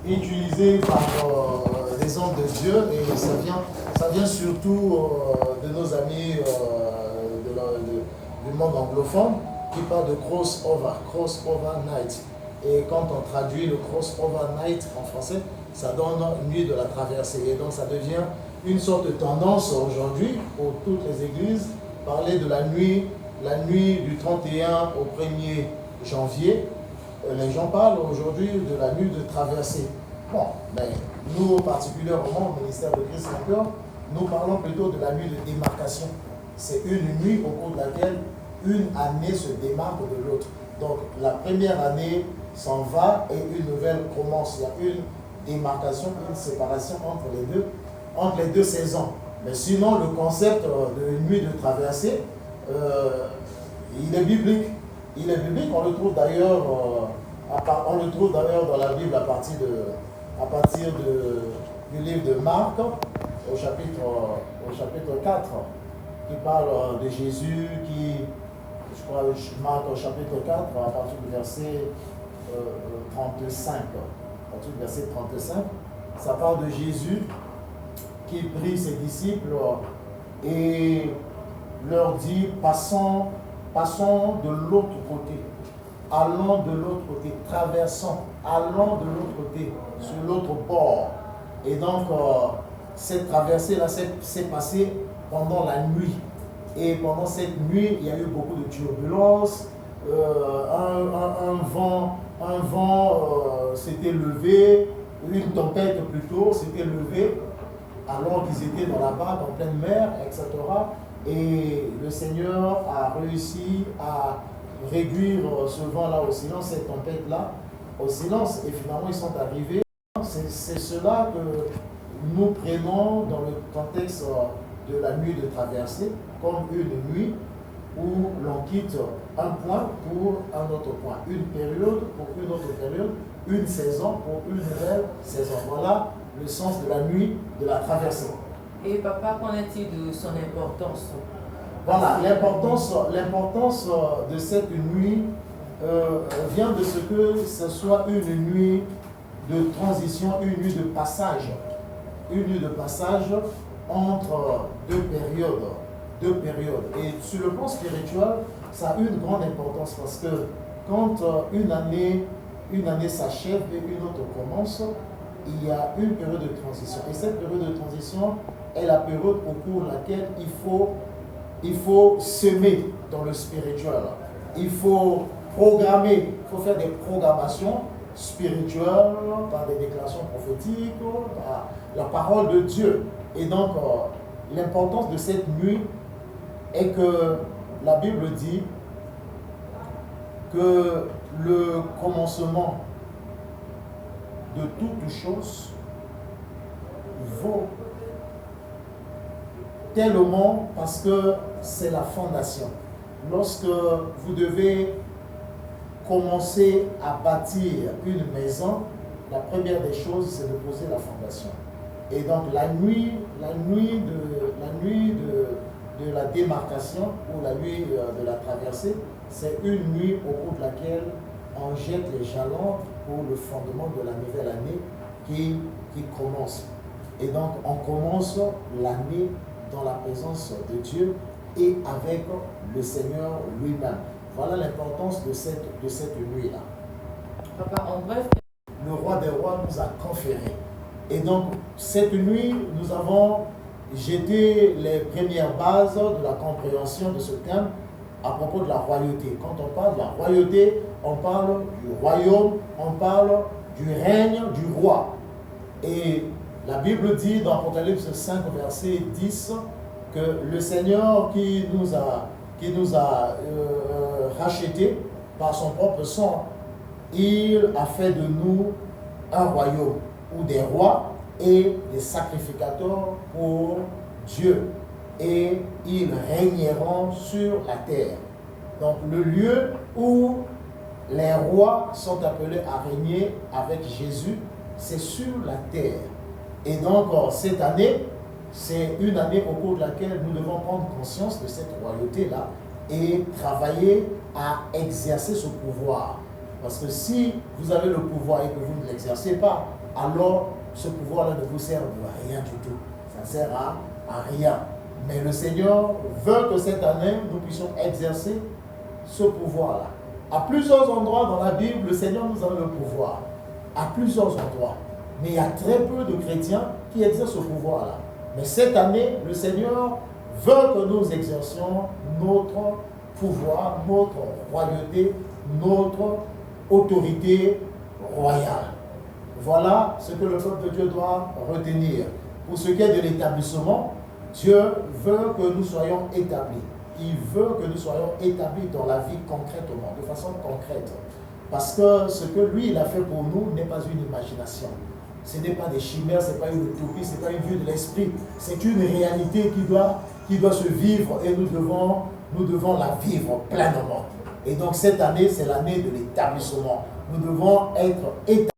utilisé par les hommes de Dieu, et ça vient surtout de nos amis du monde anglophone qui parlent de crossover night. Et quand on traduit le crossover night en français, ça donne nuit de la traversée. Et donc ça devient une sorte de tendance aujourd'hui pour toutes les églises, parler de la nuit du 31 au 1er janvier. Les gens parlent aujourd'hui de la nuit de traversée. Bon, mais nous, particulièrement au ministère de Christ Encore, nous parlons plutôt de la nuit de démarcation. C'est une nuit au cours de laquelle une année se démarque de l'autre. Donc la première année s'en va et une nouvelle commence. Il y a une démarcation, une séparation entre les deux saisons. Mais sinon, le concept de nuit de traversée, il est biblique. Il est biblique, on le trouve d'ailleurs dans la Bible à partir du livre de Marc, au chapitre 4, qui parle de Jésus je crois, Marc au chapitre 4, à partir du verset 35. À partir du verset 35, ça parle de Jésus qui prie ses disciples et leur dit, passons de l'autre côté, allons de l'autre côté, traversons, allons de l'autre côté, sur l'autre bord. Et donc, cette traversée-là s'est passée pendant la nuit. Et pendant cette nuit, il y a eu beaucoup de turbulences, un vent s'était levé, une tempête plutôt s'était levée, alors qu'ils étaient dans la barque en pleine mer, etc. Et le Seigneur a réussi à réduire ce vent-là au silence, cette tempête-là au silence, et finalement ils sont arrivés. C'est cela que nous prenons dans le contexte de la nuit de traversée, comme une nuit où l'on quitte un point pour un autre point, une période pour une autre période, une saison pour une nouvelle saison. Voilà le sens de la nuit de la traversée. Et papa, qu'en est-il de son importance? Voilà, l'importance de cette nuit vient de ce que ce soit une nuit de transition, une nuit de passage entre deux périodes. Et sur le plan spirituel, ça a une grande importance parce que quand une année s'achève et une autre commence, il y a une période de transition. Et cette période de transition est la période au cours de laquelle il faut semer dans le spirituel. Il faut programmer, il faut faire des programmations spirituelles par des déclarations prophétiques, par la parole de Dieu. Et donc, l'importance de cette nuit est que la Bible dit que le commencement de toute chose vaut tellement parce que c'est la fondation. Lorsque vous devez commencer à bâtir une maison, la première des choses, c'est de poser la fondation. Et donc la nuit de la démarcation ou la nuit de la traversée, c'est une nuit au cours de laquelle on jette les jalons pour le fondement de la nouvelle année qui commence. Et donc on commence l'année dans la présence de Dieu et avec le Seigneur lui-même. Voilà l'importance de cette nuit-là. Papa, en bref, le roi des rois nous a conféré. Et donc, cette nuit, nous avons jeté les premières bases de la compréhension de ce thème à propos de la royauté. Quand on parle de la royauté, on parle du royaume, on parle du règne du roi. Et la Bible dit dans Apocalypse 5, verset 10, que le Seigneur qui nous a rachetés par son propre sang, il a fait de nous un royaume ou des rois et des sacrificateurs pour Dieu. Et ils régneront sur la terre. Donc le lieu où les rois sont appelés à régner avec Jésus, c'est sur la terre. Et donc cette année, c'est une année au cours de laquelle nous devons prendre conscience de cette royauté-là et travailler à exercer ce pouvoir. Parce que si vous avez le pouvoir et que vous ne l'exercez pas, alors ce pouvoir-là ne vous sert de rien du tout. Ça ne sert à rien. Mais le Seigneur veut que cette année, nous puissions exercer ce pouvoir-là. À plusieurs endroits dans la Bible, le Seigneur nous donne le pouvoir. À plusieurs endroits. Mais il y a très peu de chrétiens qui exercent ce pouvoir-là. Mais cette année, le Seigneur veut que nous exercions notre pouvoir, notre royauté, notre autorité royale. Voilà ce que le peuple de Dieu doit retenir. Pour ce qui est de l'établissement, Dieu veut que nous soyons établis. Il veut que nous soyons établis dans la vie concrète au monde, de façon concrète. Parce que ce que lui, il a fait pour nous n'est pas une imagination. Ce n'est pas des chimères, ce n'est pas une utopie, ce n'est pas une vue de l'esprit. C'est une réalité qui doit se vivre et nous devons la vivre pleinement. Et donc cette année, c'est l'année de l'établissement. Nous devons être établis.